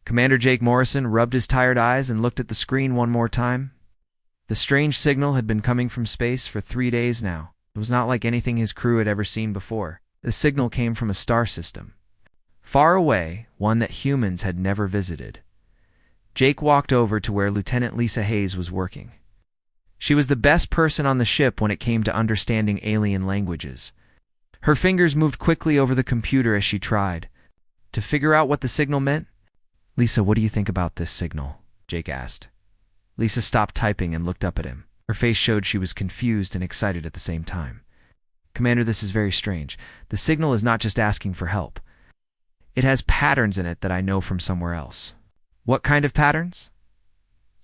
Commander Jake Morrison rubbed his tired eyes and looked at the screen one more time. The strange signal had been coming from space for 3 days now. It was not like anything his crew had ever seen before. The signal came from a star system, far away, one that humans had never visited. Jake walked over to where Lieutenant Lisa Hayes was working. She was the best person on the ship when it came to understanding alien languages. Her fingers moved quickly over the computer as she tried to figure out what the signal meant. "Lisa, what do you think about this signal?" Jake asked. Lisa stopped typing and looked up at him. Her face showed she was confused and excited at the same time. "Commander, this is very strange. The signal is not just asking for help. It has patterns in it that I know from somewhere else." "What kind of patterns?"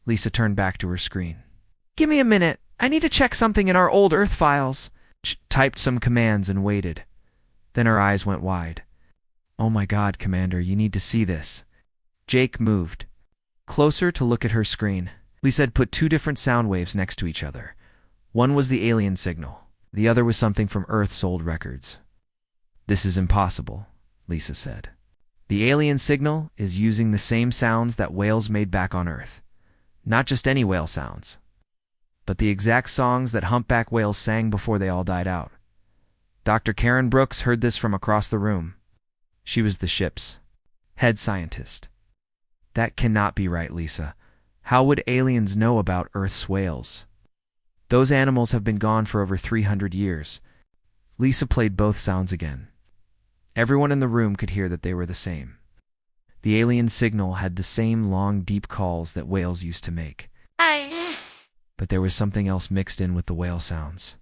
Lisa turned back to her screen. "Give me a minute. I need to check something in our old Earth files." She typed some commands and waited. Then her eyes went wide. "Oh my God, Commander, you need to see this." Jake moved closer to look at her screen. Lisa had put 2 different sound waves next to each other. One was the alien signal. The other was something from Earth's old records. "This is impossible," Lisa said. "The alien signal is using the same sounds that whales made back on Earth. Not just any whale sounds, but the exact songs that humpback whales sang before they all died out." Dr. Karen Brooks heard this from across the room. She was the ship's head scientist. "That cannot be right, Lisa. How would aliens know about Earth's whales? Those animals have been gone for over 300 years. Lisa played both sounds again. Everyone in the room could hear that they were the same. The alien signal had the same long, deep calls that whales used to make. But there was something else mixed in with the whale sounds.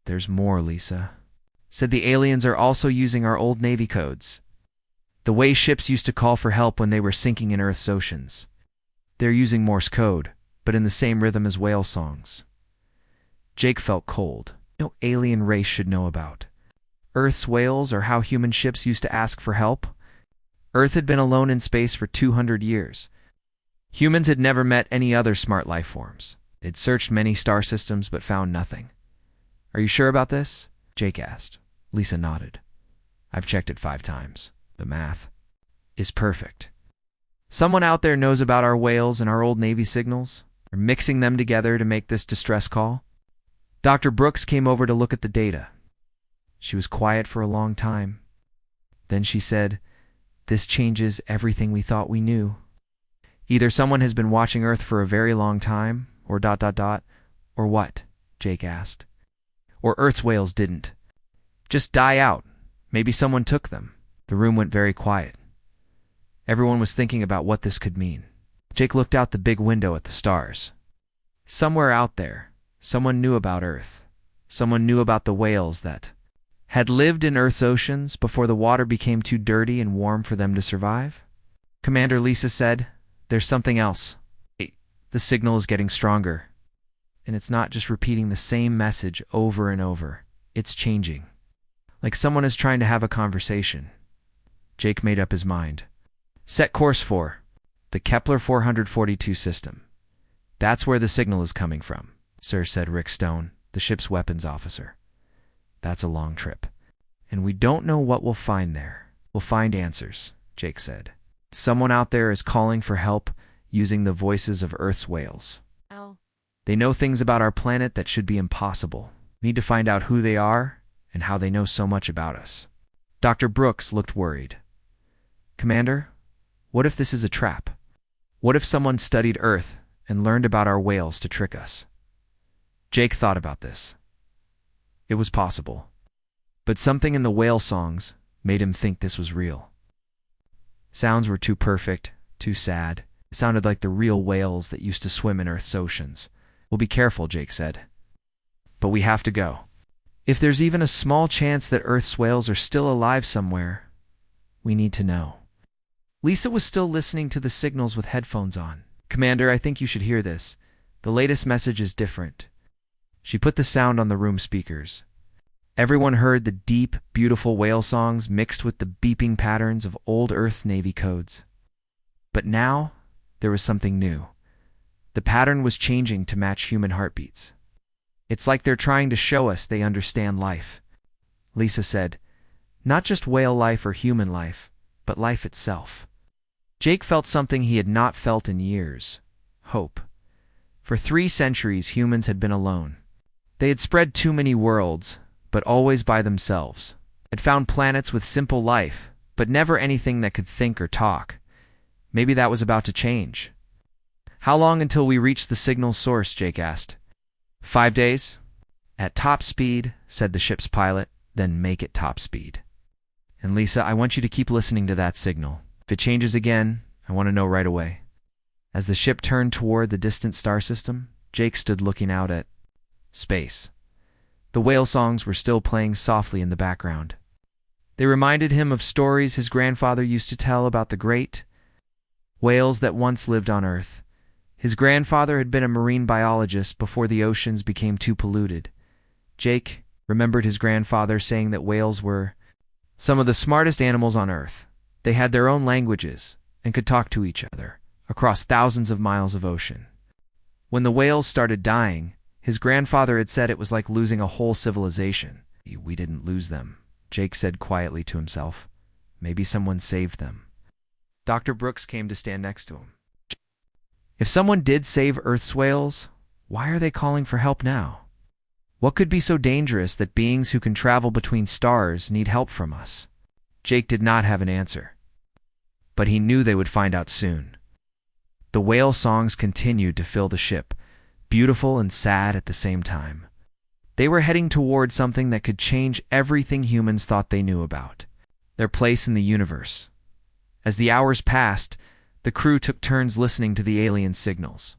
"There's more, Lisa," said the aliens are also using our old Navy codes. The way ships used to call for help when they were sinking in Earth's oceans. They're using Morse code, but in the same rhythm as whale songs. Jake felt cold. No alien race should know about Earth's whales or how human ships used to ask for help. Earth had been alone in space for 200 years. Humans had never met any other smart life forms. They'd searched many star systems but found nothing. "Are you sure about this?" Jake asked. Lisa nodded. "I've checked it 5 times. The math is perfect. Someone out there knows about our whales and our old Navy signals. They're mixing them together to make this distress call." Dr. Brooks came over to look at the data. She was quiet for a long time. Then she said, "This changes everything we thought we knew. Either someone has been watching Earth for a very long time, or ... or what?" Jake asked. "Or Earth's whales didn't just die out. Maybe someone took them." The room went very quiet. Everyone was thinking about what this could mean. Jake looked out the big window at the stars. Somewhere out there, someone knew about Earth. Someone knew about the whales that had lived in Earth's oceans before the water became too dirty and warm for them to survive. "Commander," Lisa said, "there's something else. The signal is getting stronger. And it's not just repeating the same message over and over. It's changing. Like someone is trying to have a conversation." Jake made up his mind. "Set course for the Kepler 442 system. That's where the signal is coming from, sir," said Rick Stone, the ship's weapons officer. "That's a long trip, and we don't know what we'll find there." "We'll find answers," Jake said. "Someone out there is calling for help using the voices of Earth's whales. They know things about our planet that should be impossible. We need to find out who they are and how they know so much about us." Dr. Brooks looked worried. "Commander, what if this is a trap? What if someone studied Earth and learned about our whales to trick us?" Jake thought about this. It was possible. But something in the whale songs made him think this was real. Sounds were too perfect, too sad. It sounded like the real whales that used to swim in Earth's oceans. "We'll be careful," Jake said. "But we have to go. If there's even a small chance that Earth's whales are still alive somewhere, we need to know." Lisa was still listening to the signals with headphones on. "Commander, I think you should hear this. The latest message is different." She put the sound on the room speakers. Everyone heard the deep, beautiful whale songs mixed with the beeping patterns of old Earth Navy codes. But now, there was something new. The pattern was changing to match human heartbeats. "It's like they're trying to show us they understand life," Lisa said. "Not just whale life or human life, but life itself." Jake felt something he had not felt in years: hope. For 3 centuries, humans had been alone. They had spread too many worlds, but always by themselves. Had found planets with simple life, but never anything that could think or talk. Maybe that was about to change. "How long until we reach the signal source?" Jake asked. 5 days. "At top speed," said the ship's pilot. "Then make it top speed. And Lisa, I want you to keep listening to that signal. If it changes again, I want to know right away." As the ship turned toward the distant star system, Jake stood looking out at space. The whale songs were still playing softly in the background. They reminded him of stories his grandfather used to tell about the great whales that once lived on Earth. His grandfather had been a marine biologist before the oceans became too polluted. Jake remembered his grandfather saying that whales were some of the smartest animals on Earth. They had their own languages and could talk to each other across thousands of miles of ocean. When the whales started dying, his grandfather had said it was like losing a whole civilization. "We didn't lose them," Jake said quietly to himself. "Maybe someone saved them." Dr. Brooks came to stand next to him. "If someone did save Earth's whales, why are they calling for help now? What could be so dangerous that beings who can travel between stars need help from us?" Jake did not have an answer, but he knew they would find out soon. The whale songs continued to fill the ship, beautiful and sad at the same time. They were heading toward something that could change everything humans thought they knew about their place in the universe. As the hours passed, the crew took turns listening to the alien signals.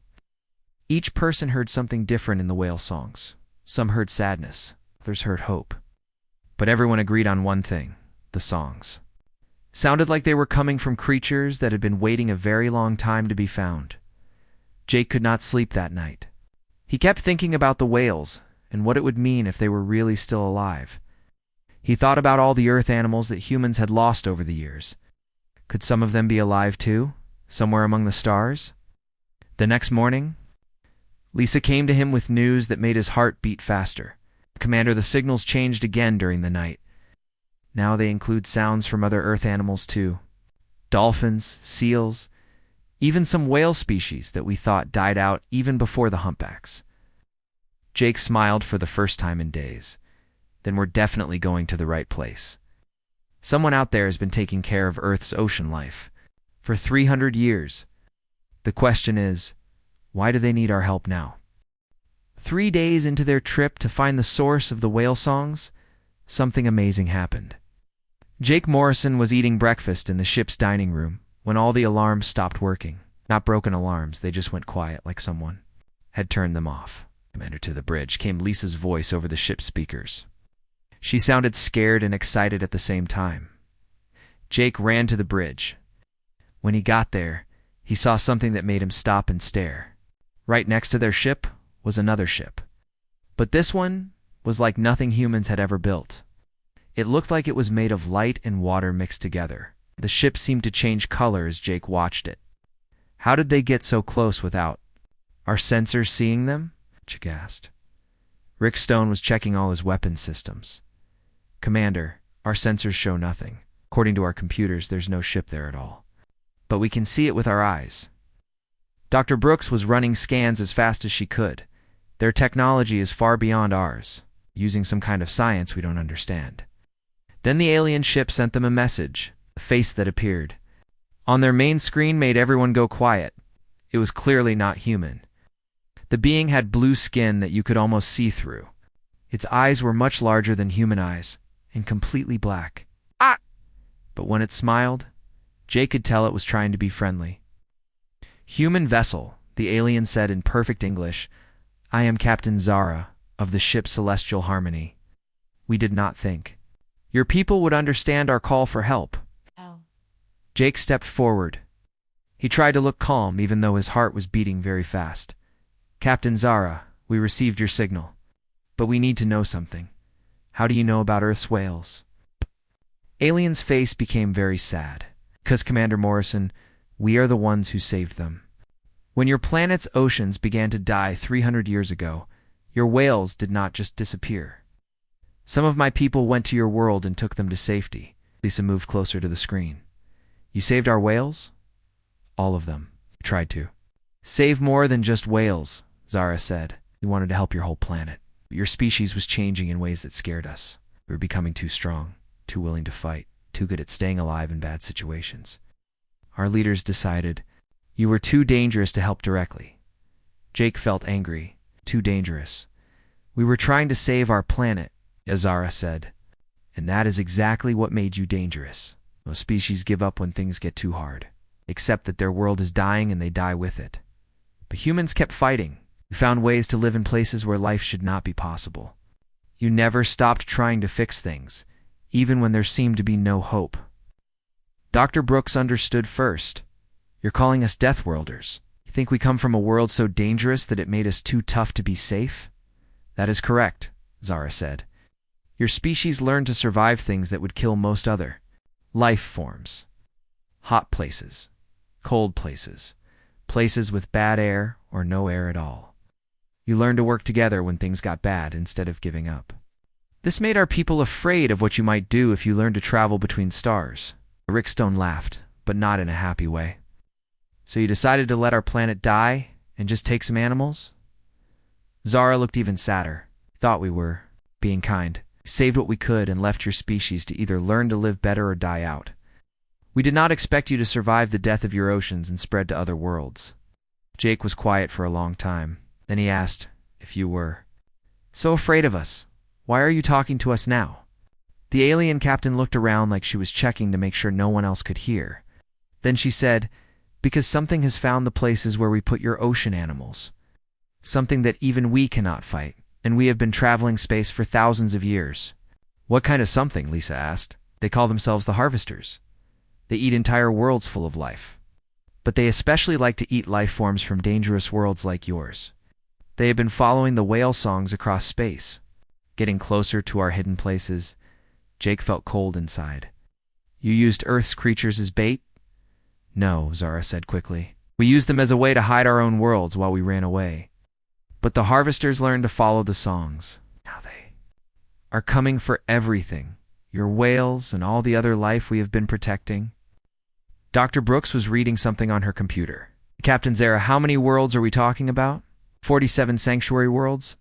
Each person heard something different in the whale songs. Some heard sadness, others heard hope. But everyone agreed on one thing: the songs sounded like they were coming from creatures that had been waiting a very long time to be found. Jake could not sleep that night. He kept thinking about the whales and what it would mean if they were really still alive. He thought about all the Earth animals that humans had lost over the years. Could some of them be alive too, somewhere among the stars? The next morning, Lisa came to him with news that made his heart beat faster. "Commander, the signals changed again during the night. Now they include sounds from other Earth animals too. Dolphins, seals, even some whale species that we thought died out even before the humpbacks." Jake smiled for the first time in days. Then we're definitely going to the right place. Someone out there has been taking care of Earth's ocean life for 300 years. The question is, why do they need our help now? 3 days into their trip to find the source of the whale songs, something amazing happened. Jake Morrison was eating breakfast in the ship's dining room when all the alarms stopped working. Not broken alarms, they just went quiet like someone had turned them off. "Commander, to the bridge," came Lisa's voice over the ship's speakers. She sounded scared and excited at the same time. Jake ran to the bridge. When he got there, he saw something that made him stop and stare. Right next to their ship was another ship. But this one was like nothing humans had ever built. It looked like it was made of light and water mixed together. The ship seemed to change color as Jake watched it. "How did they get so close without our sensors seeing them?" Jake asked. Rick Stone was checking all his weapons systems. "Commander, our sensors show nothing. According to our computers, there's no ship there at all. But we can see it with our eyes." Dr. Brooks was running scans as fast as she could. "Their technology is far beyond ours, using some kind of science we don't understand." Then the alien ship sent them a message. A face that appeared on their main screen made everyone go quiet. It was clearly not human. The being had blue skin that you could almost see through. Its eyes were much larger than human eyes and completely black. "Ah!" But when it smiled, Jake could tell it was trying to be friendly. "Human vessel," the alien said in perfect English. "I am Captain Zara of the ship Celestial Harmony. We did not think your people would understand our call for help." Oh. Jake stepped forward. He tried to look calm even though his heart was beating very fast. "Captain Zara, we received your signal, but we need to know something. How do you know about Earth's whales?" Alien's face became very sad. "'Cause Commander Morrison, we are the ones who saved them. When your planet's oceans began to die 300 years ago, your whales did not just disappear. Some of my people went to your world and took them to safety." Lisa moved closer to the screen. "You saved our whales? All of them. We tried to. Save more than just whales, Zara said. We wanted to help your whole planet. But your species was changing in ways that scared us. We were becoming too strong, too willing to fight, too good at staying alive in bad situations. Our leaders decided you were too dangerous to help directly. Jake felt angry. Too dangerous. We were trying to save our planet, Zara said. And that is exactly what made you dangerous. Most species give up when things get too hard. Accept that their world is dying and they die with it. But humans kept fighting. We found ways to live in places where life should not be possible. You never stopped trying to fix things, even when there seemed to be no hope. Dr. Brooks understood first. You're calling us Deathworlders. You think we come from a world so dangerous that it made us too tough to be safe? That is correct, Zara said. Your species learned to survive things that would kill most other life forms. Hot places, cold places, places with bad air or no air at all. You learned to work together when things got bad instead of giving up. This made our people afraid of what you might do if you learned to travel between stars. Rickstone laughed, but not in a happy way. So you decided to let our planet die and just take some animals? Zara looked even sadder. Thought we were being kind. Saved what we could and left your species to either learn to live better or die out. We did not expect you to survive the death of your oceans and spread to other worlds. Jake was quiet for a long time. Then he asked if you were so afraid of us. Why are you talking to us now? The alien captain looked around like she was checking to make sure no one else could hear. Then she said, because something has found the places where we put your ocean animals. Something that even we cannot fight, and we have been traveling space for thousands of years. What kind of something? Lisa asked. They call themselves the Harvesters. They eat entire worlds full of life. But they especially like to eat life forms from dangerous worlds like yours. They have been following the whale songs across space, getting closer to our hidden places. Jake felt cold inside. You used Earth's creatures as bait? No, Zara said quickly. We used them as a way to hide our own worlds while we ran away. But the Harvesters learned to follow the songs. Now they are coming for everything. Your whales and all the other life we have been protecting. Dr. Brooks was reading something on her computer. Captain Zara, how many worlds are we talking about? 47 sanctuary worlds?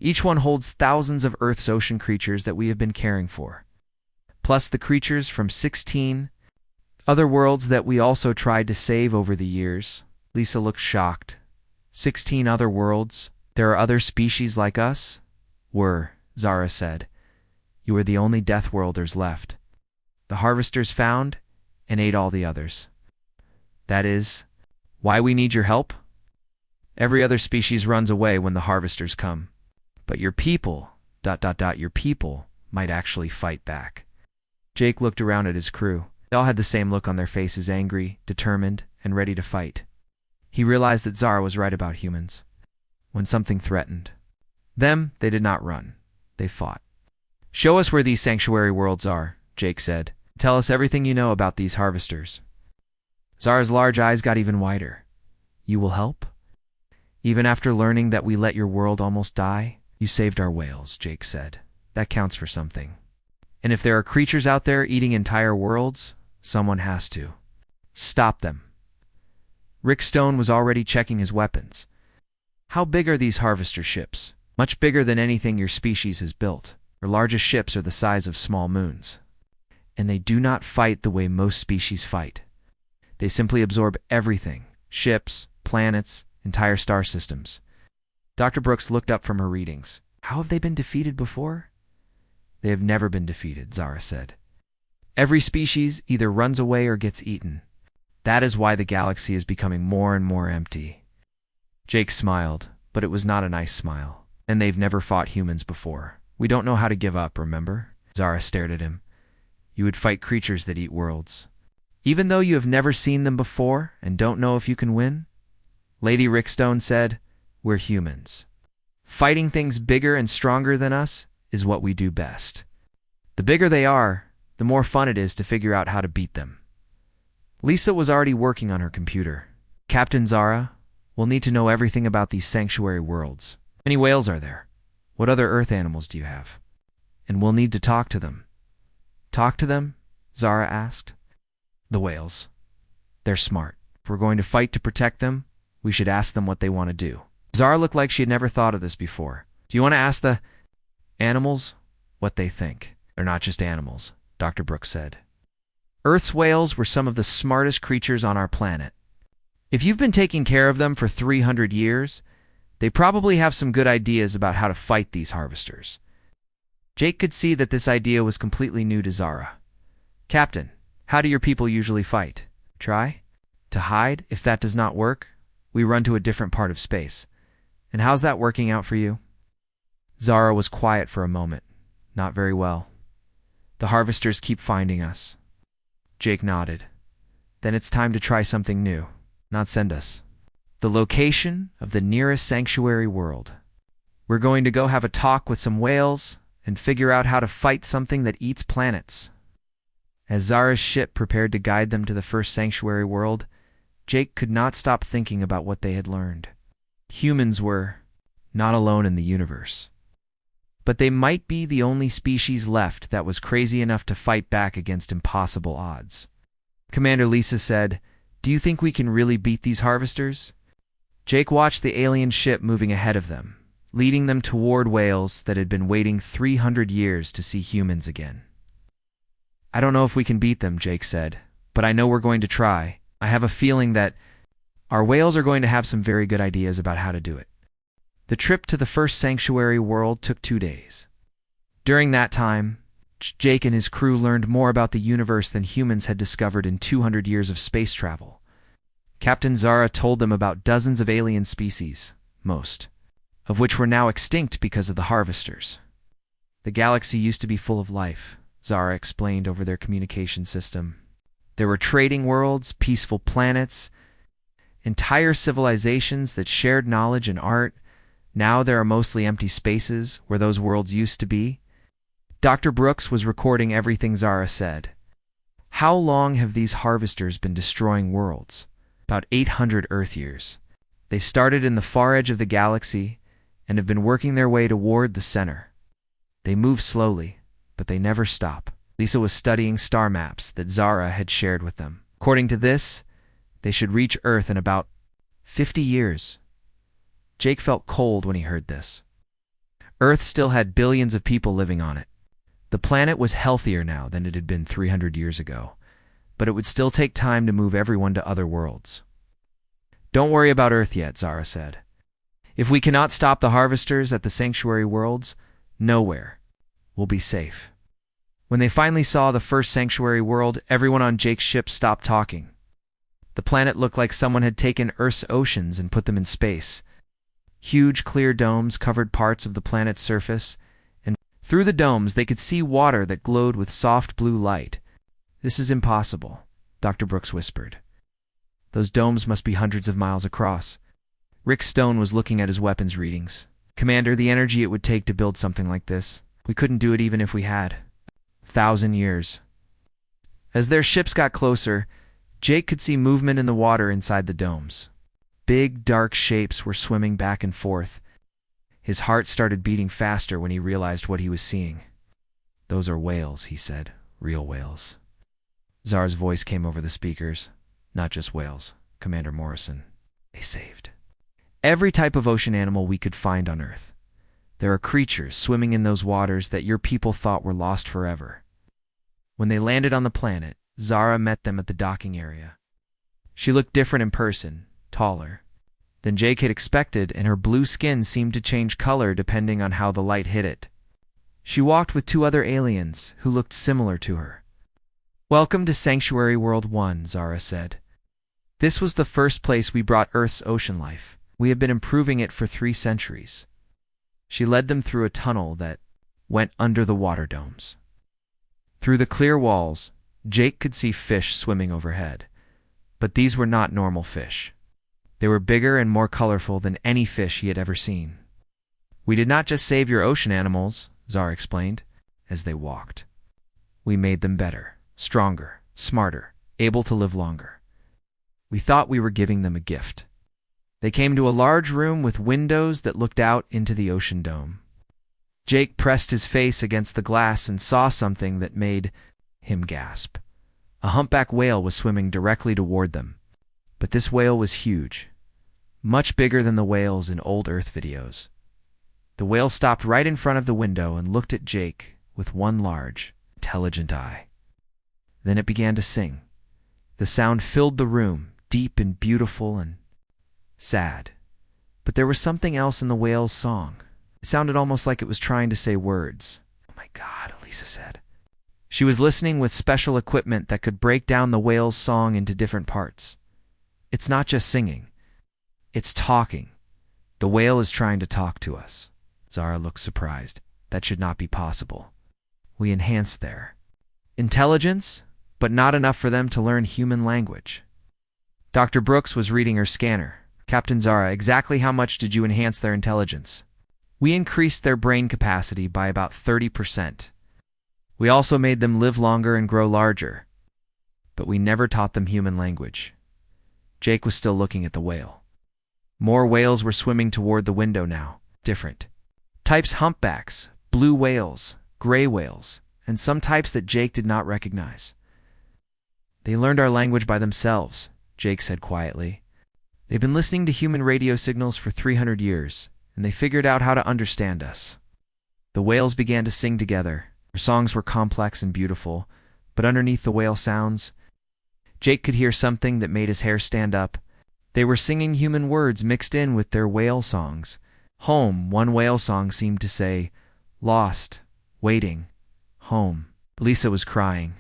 Each one holds thousands of Earth's ocean creatures that we have been caring for. Plus the creatures from 16 other worlds that we also tried to save over the years. Lisa looked shocked. 16 other worlds? There are other species like us? Zara said. You are the only Deathworlders left. The Harvesters found and ate all the others. That is why we need your help? Every other species runs away when the Harvesters come. But your people, your people, might actually fight back. Jake looked around at his crew. They all had the same look on their faces, angry, determined, and ready to fight. He realized that Zara was right about humans. When something threatened them, they did not run. They fought. Show us where these sanctuary worlds are, Jake said. Tell us everything you know about these Harvesters. Zara's large eyes got even wider. You will help? Even after learning that we let your world almost die? You saved our whales, Jake said. That counts for something. And if there are creatures out there eating entire worlds, someone has to stop them. Rick Stone was already checking his weapons. How big are these Harvester ships? Much bigger than anything your species has built. Your largest ships are the size of small moons. And they do not fight the way most species fight. They simply absorb everything. Ships, planets, entire star systems. Dr. Brooks looked up from her readings. How have they been defeated before? They have never been defeated, Zara said. Every species either runs away or gets eaten. That is why the galaxy is becoming more and more empty. Jake smiled, but it was not a nice smile. And they've never fought humans before. We don't know how to give up, remember? Zara stared at him. You would fight creatures that eat worlds. Even though you have never seen them before and don't know if you can win? Lady Rickstone said, we're humans. Fighting things bigger and stronger than us is what we do best. The bigger they are, the more fun it is to figure out how to beat them. Lisa was already working on her computer. Captain Zara, we'll need to know everything about these sanctuary worlds. How many whales are there? What other Earth animals do you have? And we'll need to talk to them. Talk to them? Zara asked. The whales. They're smart. If we're going to fight to protect them, we should ask them what they want to do. Zara looked like she had never thought of this before. Do you want to ask the animals what they think? They're not just animals, Dr. Brooks said. Earth's whales were some of the smartest creatures on our planet. If you've been taking care of them for 300 years, they probably have some good ideas about how to fight these harvesters. Jake could see that this idea was completely new to Zara. Captain, how do your people usually fight? Try to hide. If that does not work, we run to a different part of space. And how's that working out for you? Zara was quiet for a moment. Not very well. The harvesters keep finding us. Jake nodded. Then it's time to try something new. Not send us. The location of the nearest sanctuary world. We're going to go have a talk with some whales and figure out how to fight something that eats planets. As Zara's ship prepared to guide them to the first sanctuary world, Jake could not stop thinking about what they had learned. Humans were not alone in the universe. But they might be the only species left that was crazy enough to fight back against impossible odds. Commander Lisa said, "Do you think we can really beat these harvesters?" Jake watched the alien ship moving ahead of them, leading them toward whales that had been waiting 300 years to see humans again. "I don't know if we can beat them," Jake said, "but I know we're going to try. I have a feeling that our whales are going to have some very good ideas about how to do it." The trip to the first sanctuary world took 2 days. During that time, Jake and his crew learned more about the universe than humans had discovered in 200 years of space travel. Captain Zara told them about dozens of alien species, most of which were now extinct because of the harvesters. The galaxy used to be full of life, Zara explained over their communication system. There were trading worlds, peaceful planets, entire civilizations that shared knowledge and art. Now there are mostly empty spaces where those worlds used to be. Dr. Brooks was recording everything Zara said. How long have these harvesters been destroying worlds? About 800 Earth years. They started in the far edge of the galaxy and have been working their way toward the center. They move slowly, but they never stop. Lisa was studying star maps that Zara had shared with them. According to this, they should reach Earth in about 50 years. Jake felt cold when he heard this. Earth still had billions of people living on it. The planet was healthier now than it had been 300 years ago, but it would still take time to move everyone to other worlds. "Don't worry about Earth yet," Zara said. "If we cannot stop the harvesters at the sanctuary worlds, nowhere will be safe." When they finally saw the first sanctuary world, everyone on Jake's ship stopped talking. The planet looked like someone had taken Earth's oceans and put them in space. Huge clear domes covered parts of the planet's surface, and through the domes they could see water that glowed with soft blue light. "This is impossible," Dr. Brooks whispered. "Those domes must be hundreds of miles across." Rick Stone was looking at his weapons readings. "Commander, the energy it would take to build something like this. We couldn't do it even if we had 1,000 years. As their ships got closer, Jake could see movement in the water inside the domes. Big, dark shapes were swimming back and forth. His heart started beating faster when he realized what he was seeing. "Those are whales," he said. "Real whales." Zara's voice came over the speakers. "Not just whales, Commander Morrison. They saved every type of ocean animal we could find on Earth. There are creatures swimming in those waters that your people thought were lost forever." When they landed on the planet, Zara met them at the docking area. She looked different in person, taller than Jake had expected, and her blue skin seemed to change color depending on how the light hit it. She walked with 2 other aliens who looked similar to her. "Welcome to Sanctuary World 1, Zara said. "This was the first place we brought Earth's ocean life. We have been improving it for 3 centuries. She led them through a tunnel that went under the water domes. Through the clear walls, Jake could see fish swimming overhead. But these were not normal fish. They were bigger and more colorful than any fish he had ever seen. "We did not just save your ocean animals," Zara explained, as they walked. "We made them better, stronger, smarter, able to live longer. We thought we were giving them a gift." They came to a large room with windows that looked out into the ocean dome. Jake pressed his face against the glass and saw something that made him gasp. A humpback whale was swimming directly toward them, But this whale was huge, much bigger than the whales in old Earth videos. The whale stopped right in front of the window and looked at Jake with one large, intelligent eye. Then it began to sing. The sound filled the room, deep and beautiful and sad. But there was something else in the whale's song. It sounded almost like it was trying to say words. "Oh my God," Elisa said. She was listening with special equipment that could break down the whale's song into different parts. "It's not just singing. It's talking. The whale is trying to talk to us." Zara looked surprised. That should not be possible. We enhanced their intelligence, but not enough for them to learn human language. Dr. Brooks was reading her scanner. "Captain Zara, exactly how much did you enhance their intelligence?" "We increased their brain capacity by about 30%. We also made them live longer and grow larger. But we never taught them human language." Jake was still looking at the whale. More whales were swimming toward the window now, different types: humpbacks, blue whales, gray whales, and some types that Jake did not recognize. "They learned our language by themselves," Jake said quietly. "They've been listening to human radio signals for 300 years, and they figured out how to understand us." The whales began to sing together. Their songs were complex and beautiful, but underneath the whale sounds, Jake could hear something that made his hair stand up. They were singing human words mixed in with their whale songs. Home, one whale song seemed to say, lost, waiting, home. Lisa was crying.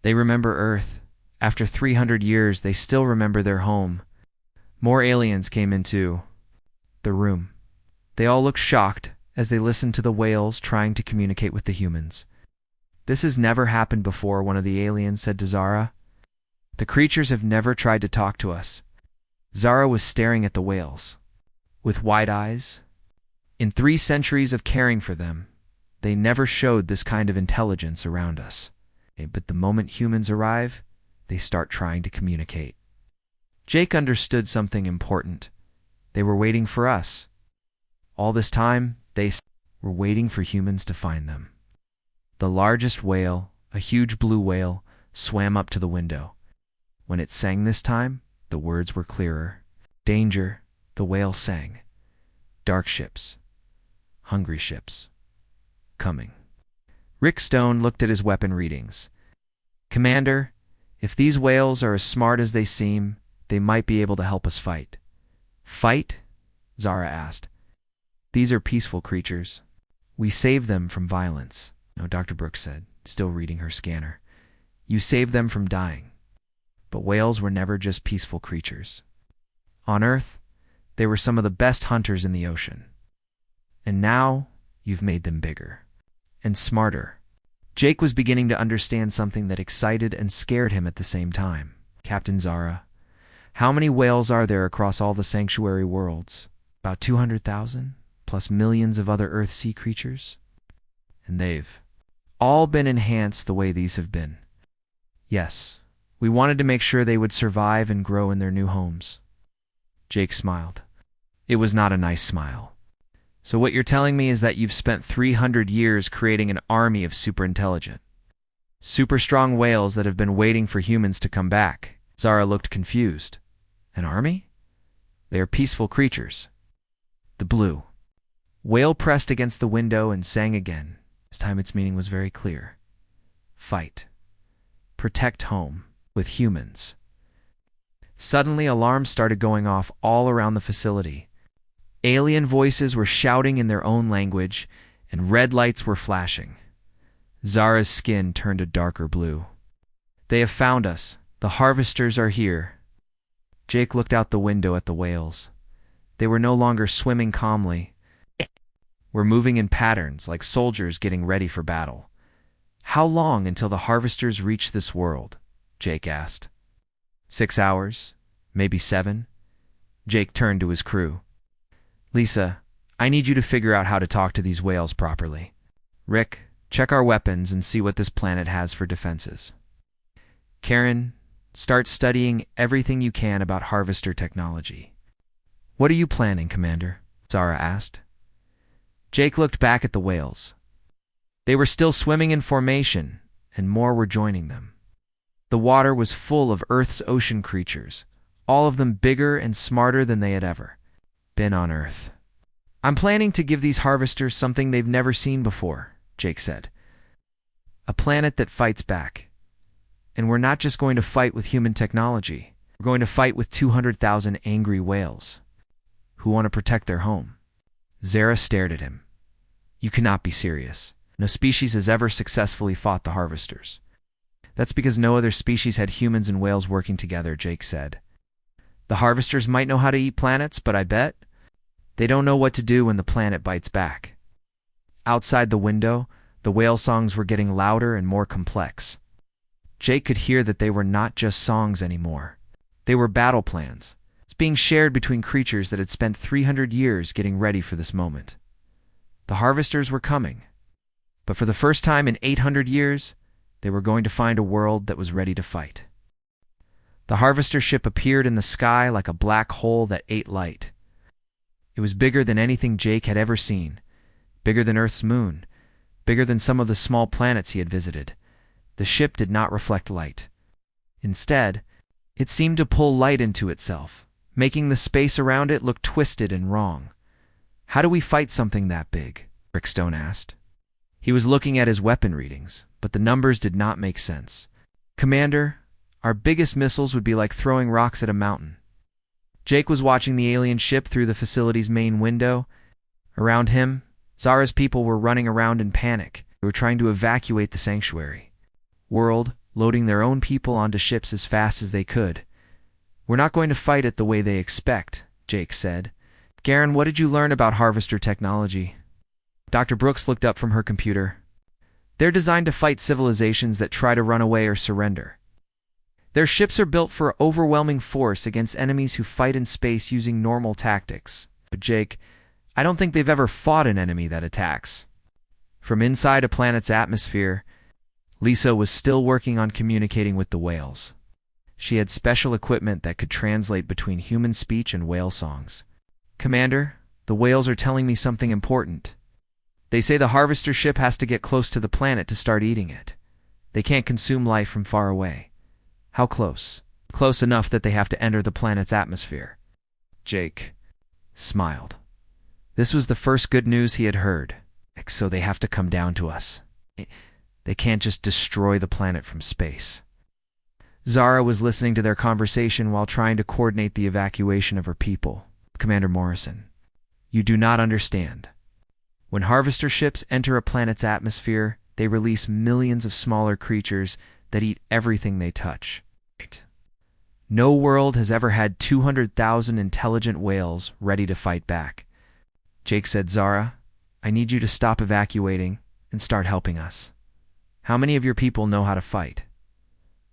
They remember Earth. After 300 years, they still remember their home. More aliens came into the room. They all looked shocked as they listened to the whales trying to communicate with the humans. "This has never happened before," one of the aliens said to Zara. "The creatures have never tried to talk to us." Zara was staring at the whales with wide eyes. In 3 centuries of caring for them, they never showed this kind of intelligence around us. But the moment humans arrive, they start trying to communicate. Jake understood something important. They were waiting for us. All this time, they were waiting for humans to find them. The largest whale, a huge blue whale, swam up to the window. When it sang this time, the words were clearer. "Danger," the whale sang. "Dark ships. Hungry ships. Coming." Rick Stone looked at his weapon readings. "Commander, if these whales are as smart as they seem, they might be able to help us fight." "Fight?" Zara asked. "These are peaceful creatures. We save them from violence." "No," Dr. Brooks said, still reading her scanner. "You save them from dying." But whales were never just peaceful creatures. On Earth, they were some of the best hunters in the ocean. And now, you've made them bigger and smarter. Jake was beginning to understand something that excited and scared him at the same time. "Captain Zara, how many whales are there across all the sanctuary worlds?" "About 200,000, plus millions of other Earth sea creatures." "And they've all been enhanced the way these have been?" "Yes. We wanted to make sure they would survive and grow in their new homes." Jake smiled. It was not a nice smile. "So what you're telling me is that you've spent 300 years creating an army of super-intelligent, super-strong whales that have been waiting for humans to come back." Zara looked confused. "An army?" "They are peaceful creatures." The blue whale pressed against the window and sang again. This time its meaning was very clear. "Fight. Protect home. With humans." Suddenly, alarms started going off all around the facility. Alien voices were shouting in their own language, and red lights were flashing. Zara's skin turned a darker blue. "They have found us. The harvesters are here." Jake looked out the window at the whales. They were no longer swimming calmly. Were moving in patterns like soldiers getting ready for battle. "How long until the harvesters reach this world?" Jake asked. 6 hours, maybe 7. Jake turned to his crew. "Lisa, I need you to figure out how to talk to these whales properly. Rick, check our weapons and see what this planet has for defenses. Karen, start studying everything you can about harvester technology." "What are you planning, Commander?" Zara asked. Jake looked back at the whales. They were still swimming in formation, and more were joining them. The water was full of Earth's ocean creatures, all of them bigger and smarter than they had ever been on Earth. "I'm planning to give these harvesters something they've never seen before," Jake said. "A planet that fights back. And we're not just going to fight with human technology. We're going to fight with 200,000 angry whales who want to protect their home." Zara stared at him. "You cannot be serious. No species has ever successfully fought the harvesters." "That's because no other species had humans and whales working together," Jake said. "The harvesters might know how to eat planets, but I bet they don't know what to do when the planet bites back." Outside the window, the whale songs were getting louder and more complex. Jake could hear that they were not just songs anymore. They were battle plans. It's being shared between creatures that had spent 300 years getting ready for this moment. The harvesters were coming. But for the first time in 800 years, they were going to find a world that was ready to fight. The harvester ship appeared in the sky like a black hole that ate light. It was bigger than anything Jake had ever seen, bigger than Earth's moon, bigger than some of the small planets he had visited. The ship did not reflect light. Instead, it seemed to pull light into itself, making the space around it look twisted and wrong. "How do we fight something that big?" Rickstone asked. He was looking at his weapon readings, but the numbers did not make sense. "Commander, our biggest missiles would be like throwing rocks at a mountain." Jake was watching the alien ship through the facility's main window. Around him, Zara's people were running around in panic. They were trying to evacuate the sanctuary world, loading their own people onto ships as fast as they could. "We're not going to fight it the way they expect," Jake said. "Garen, what did you learn about harvester technology?" Dr. Brooks looked up from her computer. "They're designed to fight civilizations that try to run away or surrender. Their ships are built for overwhelming force against enemies who fight in space using normal tactics. But Jake, I don't think they've ever fought an enemy that attacks." From inside a planet's atmosphere, Lisa was still working on communicating with the whales. She had special equipment that could translate between human speech and whale songs. "Commander, the whales are telling me something important. They say the harvester ship has to get close to the planet to start eating it. They can't consume life from far away." "How close?" "Close enough that they have to enter the planet's atmosphere." Jake smiled. This was the first good news he had heard. "So they have to come down to us. They can't just destroy the planet from space." Zara was listening to their conversation while trying to coordinate the evacuation of her people. "Commander Morrison, you do not understand. When harvester ships enter a planet's atmosphere, they release millions of smaller creatures that eat everything they touch. No world has ever had 200,000 intelligent whales ready to fight back." Jake said, "Zara, I need you to stop evacuating and start helping us. How many of your people know how to fight?"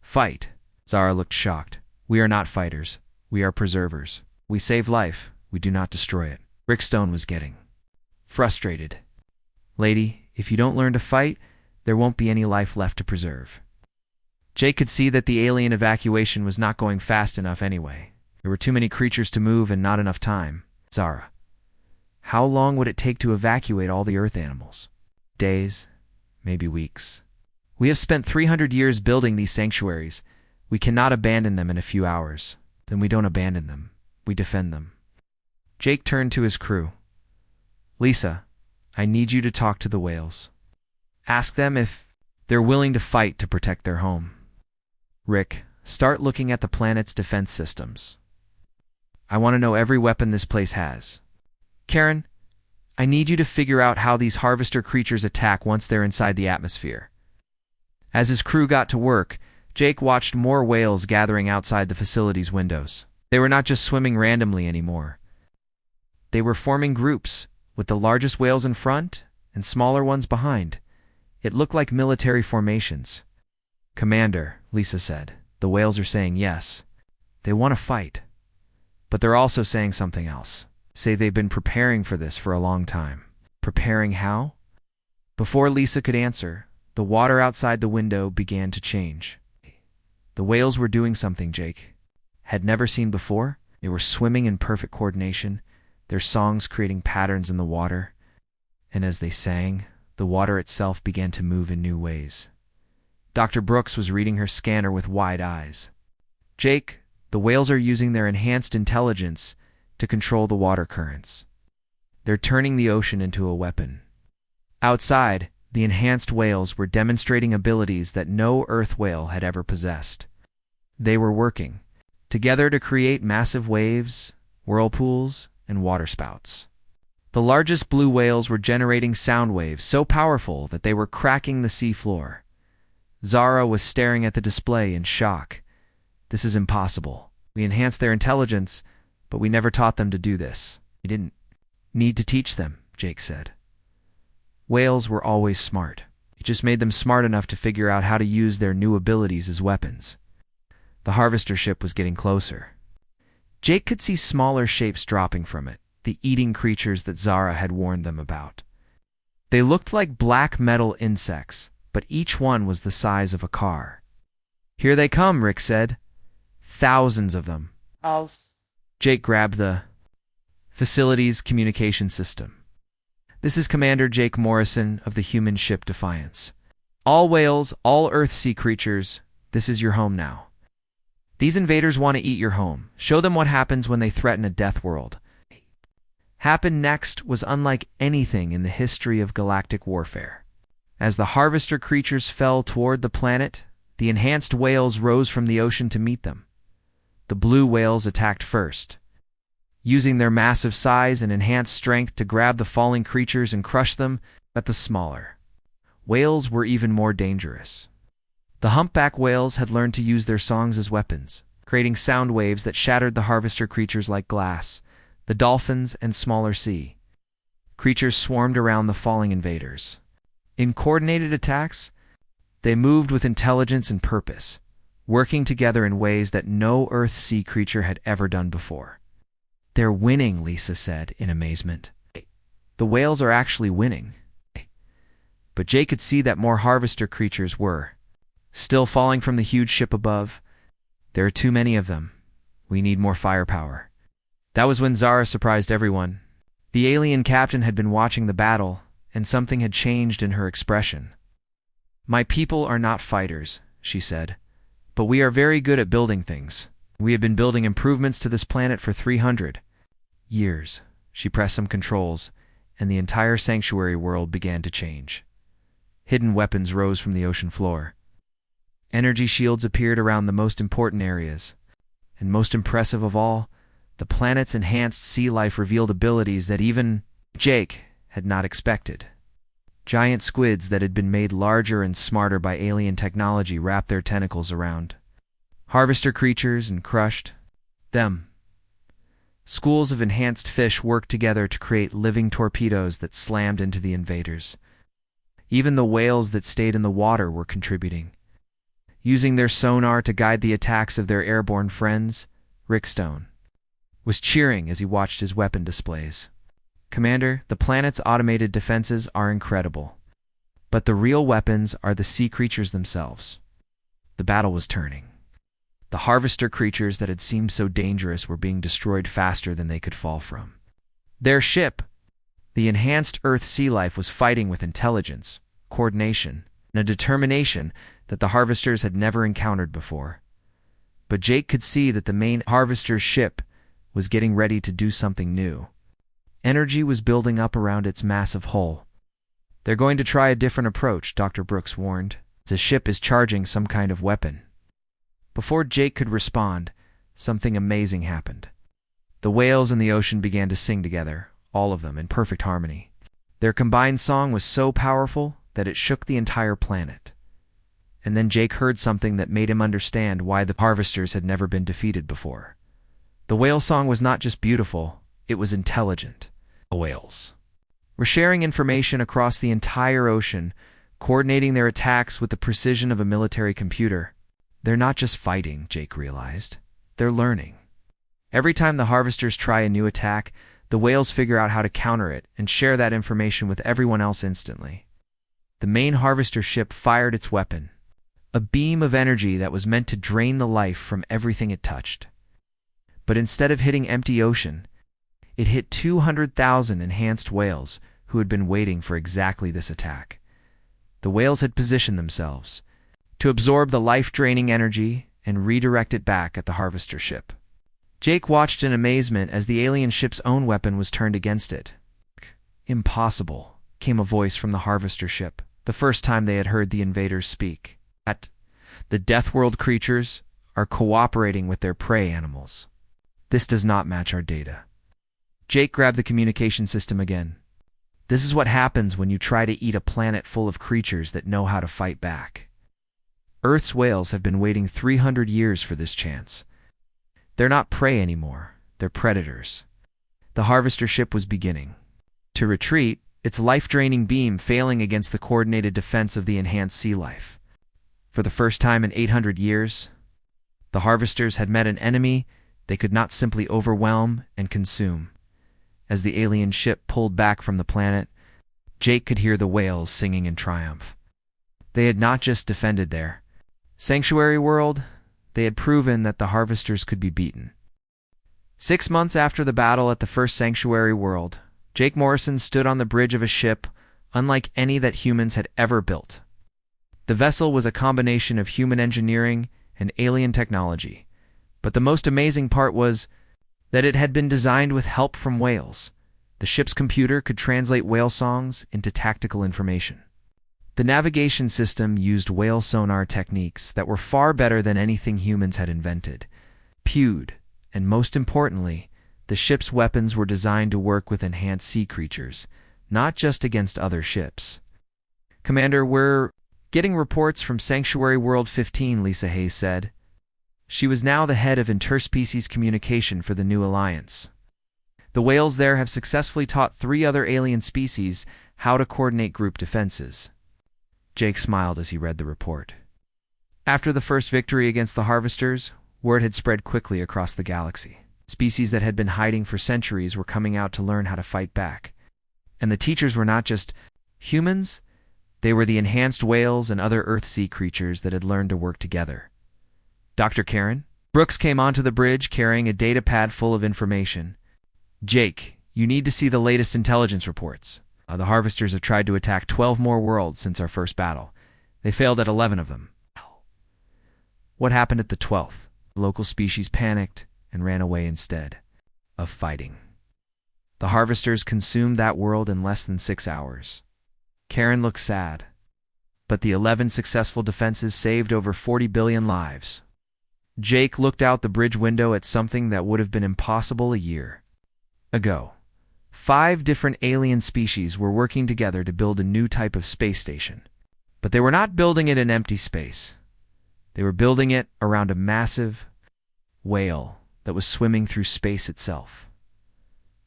"Fight?" Zara looked shocked. "We are not fighters. We are preservers. We save life. We do not destroy it." Rickstone was getting frustrated. "Lady, if you don't learn to fight, there won't be any life left to preserve." Jake could see that the alien evacuation was not going fast enough anyway. There were too many creatures to move and not enough time. "Zara, how long would it take to evacuate all the Earth animals?" "Days, maybe weeks. We have spent 300 years building these sanctuaries. We cannot abandon them in a few hours. Then we don't abandon them. We defend them." Jake turned to his crew. "Lisa, I need you to talk to the whales. Ask them if they're willing to fight to protect their home. Rick, start looking at the planet's defense systems. I want to know every weapon this place has. Karen, I need you to figure out how these harvester creatures attack once they're inside the atmosphere." As his crew got to work, Jake watched more whales gathering outside the facility's windows. They were not just swimming randomly anymore. They were forming groups, with the largest whales in front and smaller ones behind. It looked like military formations. "Commander," Lisa said, "the whales are saying yes. They want to fight. But they're also saying something else. Say they've been preparing for this for a long time." "Preparing how?" Before Lisa could answer, the water outside the window began to change. The whales were doing something Jake had never seen before. They were swimming in perfect coordination, their songs creating patterns in the water. And as they sang, the water itself began to move in new ways. Dr. Brooks was reading her scanner with wide eyes. "Jake, The whales are using their enhanced intelligence to control the water currents. They're turning the ocean into a weapon. Outside, the enhanced whales were demonstrating abilities that no Earth whale had ever possessed. They were working together to create massive waves, whirlpools, and waterspouts. The largest blue whales were generating sound waves so powerful that they were cracking the sea floor. Zara was staring at the display in shock. This is impossible. We enhanced their intelligence, but we never taught them to do this. We didn't need to teach them, Jake said. Whales were always smart. It just made them smart enough to figure out how to use their new abilities as weapons. The harvester ship was getting closer. Jake could see smaller shapes dropping from it, the eating creatures that Zara had warned them about. They looked like black metal insects, but each one was the size of a car. Here they come, Rick said. Thousands of them. Jake grabbed the facility's communication system. This is Commander Jake Morrison of the human ship Defiance. All whales, all Earth sea creatures, this is your home now. These invaders want to eat your home. Show them what happens when they threaten a death world. Happened next was unlike anything in the history of galactic warfare. As the harvester creatures fell toward the planet, the enhanced whales rose from the ocean to meet them. The blue whales attacked first, using their massive size and enhanced strength to grab the falling creatures and crush them, but the smaller whales were even more dangerous. The humpback whales had learned to use their songs as weapons, creating sound waves that shattered the harvester creatures like glass. The dolphins and smaller sea creatures swarmed around the falling invaders. In coordinated attacks, they moved with intelligence and purpose, working together in ways that no Earth sea creature had ever done before. They're winning, Lisa said in amazement. The whales are actually winning. But Jake could see that more harvester creatures were still falling from the huge ship above. There are too many of them. We need more firepower. That was when Zara surprised everyone. The alien captain had been watching the battle, and something had changed in her expression. My people are not fighters, she said, but we are very good at building things. We have been building improvements to this planet for 300 years. She pressed some controls, and the entire sanctuary world began to change. Hidden weapons rose from the ocean floor. Energy shields appeared around the most important areas. And most impressive of all, the planet's enhanced sea life revealed abilities that even Jake had not expected. Giant squids that had been made larger and smarter by alien technology wrapped their tentacles around harvester creatures and crushed them. Schools of enhanced fish worked together to create living torpedoes that slammed into the invaders. Even the whales that stayed in the water were contributing, using their sonar to guide the attacks of their airborne friends. Rick Stone was cheering as he watched his weapon displays. Commander, the planet's automated defenses are incredible, but the real weapons are the sea creatures themselves. The battle was turning. The harvester creatures that had seemed so dangerous were being destroyed faster than they could fall from. Their ship, the enhanced Earth sea life, was fighting with intelligence, coordination, and a determination that the harvesters had never encountered before. But Jake could see that the main harvester's ship was getting ready to do something new. Energy was building up around its massive hull. They're going to try a different approach, Dr. Brooks warned. The ship is charging some kind of weapon. Before Jake could respond, something amazing happened. The whales in the ocean began to sing together, all of them in perfect harmony. Their combined song was so powerful that it shook the entire planet. And then Jake heard something that made him understand why the harvesters had never been defeated before. The whale song was not just beautiful, it was intelligent. The whales were sharing information across the entire ocean, coordinating their attacks with the precision of a military computer. They're not just fighting, Jake realized. They're learning. Every time the harvesters try a new attack, the whales figure out how to counter it and share that information with everyone else instantly. The main harvester ship fired its weapon, a beam of energy that was meant to drain the life from everything it touched. But instead of hitting empty ocean, it hit 200,000 enhanced whales who had been waiting for exactly this attack. The whales had positioned themselves to absorb the life-draining energy and redirect it back at the harvester ship. Jake watched in amazement as the alien ship's own weapon was turned against it. "Impossible," came a voice from the harvester ship, the first time they had heard the invaders speak. "The Deathworld creatures are cooperating with their prey animals. This does not match our data." Jake grabbed the communication system again. "This is what happens when you try to eat a planet full of creatures that know how to fight back. Earth's whales have been waiting 300 years for this chance. They're not prey anymore, they're predators." The harvester ship was beginning to retreat, its life-draining beam failing against the coordinated defense of the enhanced sea life. For the first time in 800 years, the harvesters had met an enemy they could not simply overwhelm and consume. As the alien ship pulled back from the planet, Jake could hear the whales singing in triumph. They had not just defended their sanctuary world, they had proven that the harvesters could be beaten. 6 months after the battle at the first sanctuary world, Jake Morrison stood on the bridge of a ship unlike any that humans had ever built. The vessel was a combination of human engineering and alien technology, but the most amazing part was that it had been designed with help from whales. The ship's computer could translate whale songs into tactical information. The navigation system used whale sonar techniques that were far better than anything humans had invented. And most importantly, the ship's weapons were designed to work with enhanced sea creatures, not just against other ships. "Commander, we're getting reports from Sanctuary World 15, Lisa Hayes said. She was now the head of interspecies communication for the new alliance. "The whales there have successfully taught 3 other alien species how to coordinate group defenses." Jake smiled as he read the report. After the first victory against the harvesters, word had spread quickly across the galaxy. Species that had been hiding for centuries were coming out to learn how to fight back. And the teachers were not just humans, they were the enhanced whales and other Earth sea creatures that had learned to work together. "Dr. Karen?" Brooks came onto the bridge carrying a data pad full of information. "Jake, you need to see the latest intelligence reports. The harvesters have tried to attack 12 more worlds since our first battle. They failed at 11 of them." "What happened at the 12th? The local species panicked and ran away instead of fighting. The harvesters consumed that world in less than 6 hours." Karen looked sad. "But the 11 successful defenses saved over 40 billion lives." Jake looked out the bridge window at something that would have been impossible a year ago. 5 different alien species were working together to build a new type of space station. But they were not building it in empty space. They were building it around a massive whale that was swimming through space itself.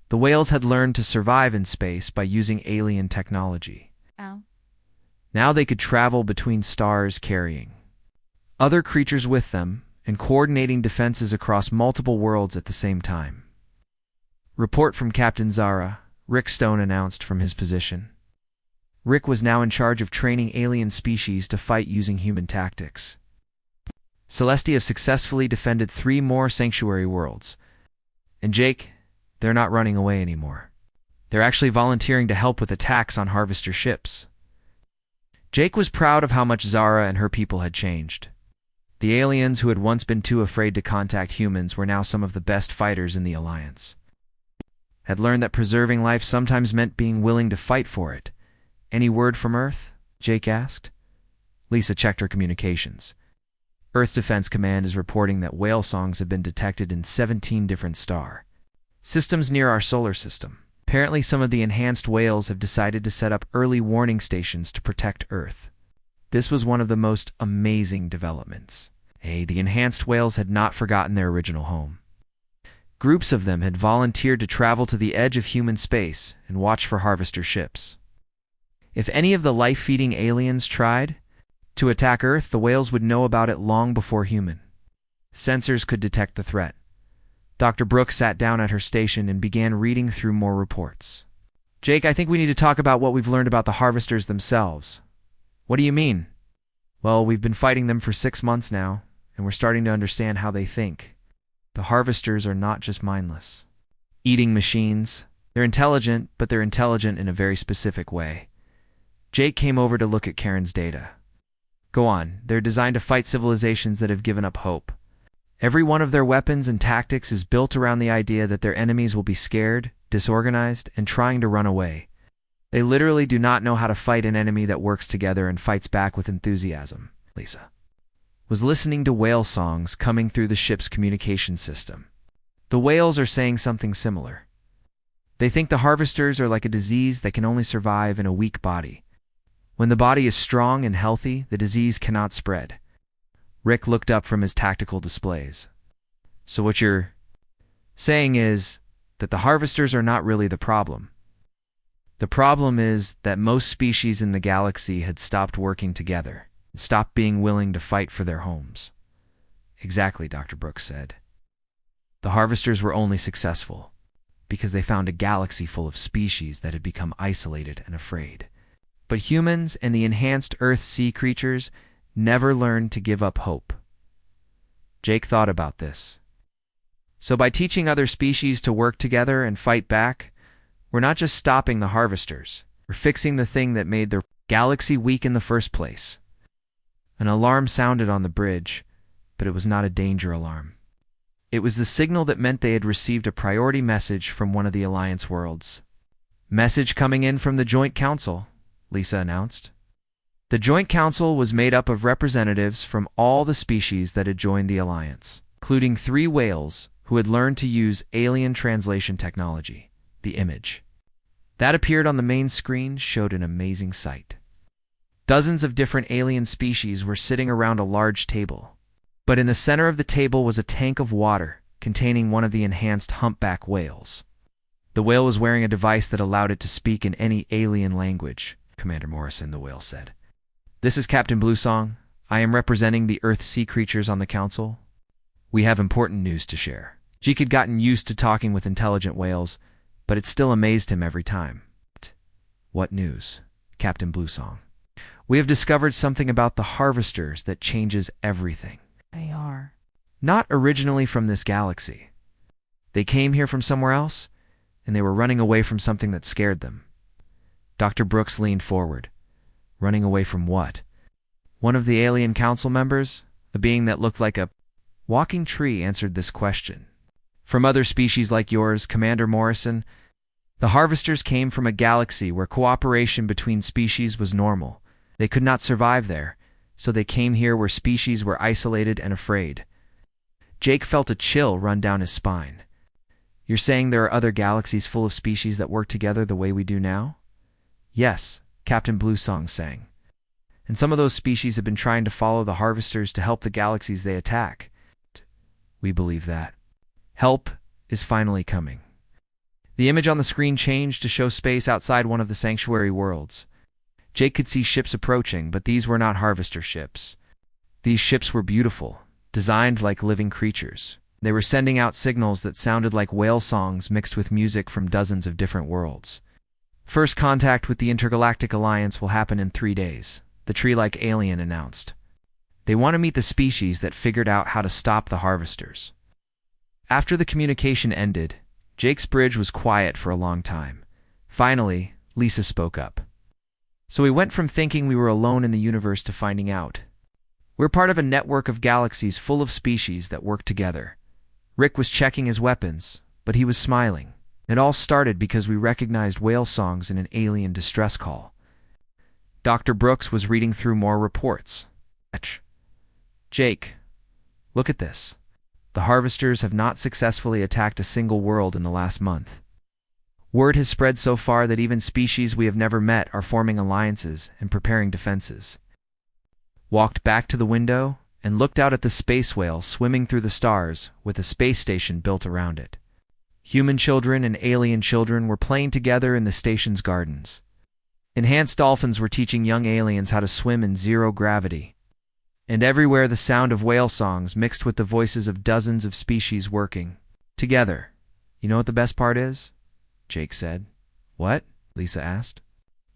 The whales had learned to survive in space by using alien technology. Now they could travel between stars carrying other creatures with them and coordinating defenses across multiple worlds at the same time. "Report from Captain Zara," Rick Stone announced from his position. Rick was now in charge of training alien species to fight using human tactics. "Celestia have successfully defended 3 more sanctuary worlds. And Jake, they're not running away anymore. They're actually volunteering to help with attacks on harvester ships." Jake was proud of how much Zara and her people had changed. The aliens who had once been too afraid to contact humans were now some of the best fighters in the Alliance. Had learned that preserving life sometimes meant being willing to fight for it. "Any word from Earth?" Jake asked. Lisa checked her communications. "Earth Defense Command is reporting that whale songs have been detected in 17 different star systems near our solar system. Apparently some of the enhanced whales have decided to set up early warning stations to protect Earth." This was one of the most amazing developments. The enhanced whales had not forgotten their original home. Groups of them had volunteered to travel to the edge of human space and watch for harvester ships. If any of the life-feeding aliens tried to attack Earth, the whales would know about it long before human sensors could detect the threat. Dr. Brooks sat down at her station and began reading through more reports. "Jake, I think we need to talk about what we've learned about the harvesters themselves." "What do you mean?" "Well, we've been fighting them for 6 months now, and we're starting to understand how they think. The harvesters are not just mindless eating machines. They're intelligent, but they're intelligent in a very specific way." Jake came over to look at Karen's data. Go on, they're designed to fight civilizations that have given up hope. Every one of their weapons and tactics is built around the idea that their enemies will be scared, disorganized, and trying to run away. They literally do not know how to fight an enemy that works together and fights back with enthusiasm. Lisa was listening to whale songs coming through the ship's communication system. The whales are saying something similar. They think the harvesters are like a disease that can only survive in a weak body. When the body is strong and healthy, the disease cannot spread. Rick looked up from his tactical displays. So what you're saying is that the harvesters are not really the problem. The problem is that most species in the galaxy had stopped working together, stopped being willing to fight for their homes. Exactly, Dr. Brooks said. The harvesters were only successful because they found a galaxy full of species that had become isolated and afraid. But humans and the enhanced Earth sea creatures never learned to give up hope. Jake thought about this. So by teaching other species to work together and fight back, we're not just stopping the harvesters, we're fixing the thing that made their galaxy weak in the first place. An alarm sounded on the bridge, but it was not a danger alarm. It was the signal that meant they had received a priority message from one of the Alliance worlds. Message coming in from the Joint Council, Lisa announced. The Joint Council was made up of representatives from all the species that had joined the Alliance, including 3 whales who had learned to use alien translation technology. The image that appeared on the main screen showed an amazing sight. Dozens of different alien species were sitting around a large table, but in the center of the table was a tank of water containing one of the enhanced humpback whales. The whale was wearing a device that allowed it to speak in any alien language. Commander Morrison, the whale said. This is Captain Bluesong. I am representing the Earth sea creatures on the council. We have important news to share. Jake had gotten used to talking with intelligent whales, but it still amazed him every time. What news? Captain Bluesong. We have discovered something about the harvesters that changes everything. They are not originally from this galaxy. They came here from somewhere else, and they were running away from something that scared them. Dr. Brooks leaned forward. Running away from what? One of the alien council members, a being that looked like a walking tree, answered this question. From other species like yours, Commander Morrison, the harvesters came from a galaxy where cooperation between species was normal. They could not survive there, so they came here where species were isolated and afraid. Jake felt a chill run down his spine. You're saying there are other galaxies full of species that work together the way we do now? Yes, Captain Bluesong sang. And some of those species have been trying to follow the harvesters to help the galaxies they attack. We believe that. Help is finally coming. The image on the screen changed to show space outside one of the sanctuary worlds. Jake could see ships approaching, but these were not harvester ships. These ships were beautiful, designed like living creatures. They were sending out signals that sounded like whale songs mixed with music from dozens of different worlds. First contact with the Intergalactic Alliance will happen in 3 days, the tree-like alien announced. They want to meet the species that figured out how to stop the harvesters. After the communication ended, Jake's bridge was quiet for a long time. Finally, Lisa spoke up. So we went from thinking we were alone in the universe to finding out. We're part of a network of galaxies full of species that work together. Rick was checking his weapons, but he was smiling. It all started because we recognized whale songs in an alien distress call. Dr. Brooks was reading through more reports. Jake, look at this. The harvesters have not successfully attacked a single world in the last month. Word has spread so far that even species we have never met are forming alliances and preparing defenses. Walked back to the window and looked out at the space whale swimming through the stars with a space station built around it. Human children and alien children were playing together in the station's gardens. Enhanced dolphins were teaching young aliens how to swim in zero gravity. And everywhere the sound of whale songs mixed with the voices of dozens of species working together. You know what the best part is? Jake said. What? Lisa asked.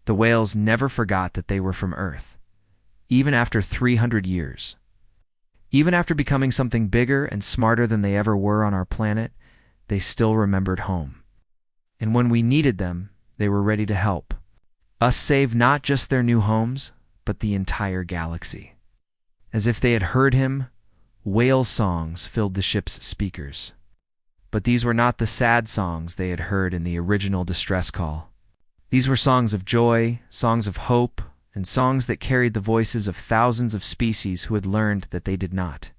The whales never forgot that they were from Earth. Even after 300 years. Even after becoming something bigger and smarter than they ever were on our planet, they still remembered home. And when we needed them, they were ready to help. Us save not just their new homes, but the entire galaxy. As if they had heard him, whale songs filled the ship's speakers. But these were not the sad songs they had heard in the original distress call. These were songs of joy, songs of hope, and songs that carried the voices of thousands of species who had learned that they did not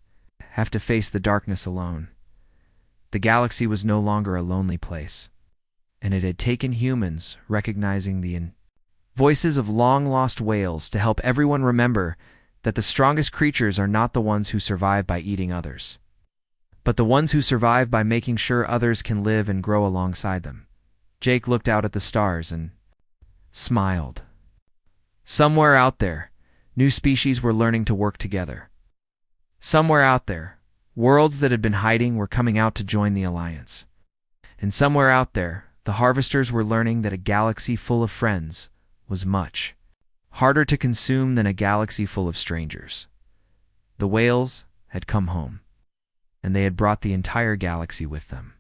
have to face the darkness alone. The galaxy was no longer a lonely place, and it had taken humans recognizing the voices of long-lost whales to help everyone remember that the strongest creatures are not the ones who survive by eating others, but the ones who survive by making sure others can live and grow alongside them. Jake looked out at the stars and smiled. Somewhere out there, new species were learning to work together. Somewhere out there, worlds that had been hiding were coming out to join the Alliance. And somewhere out there, the harvesters were learning that a galaxy full of friends was much harder to consume than a galaxy full of strangers. The whales had come home, and they had brought the entire galaxy with them.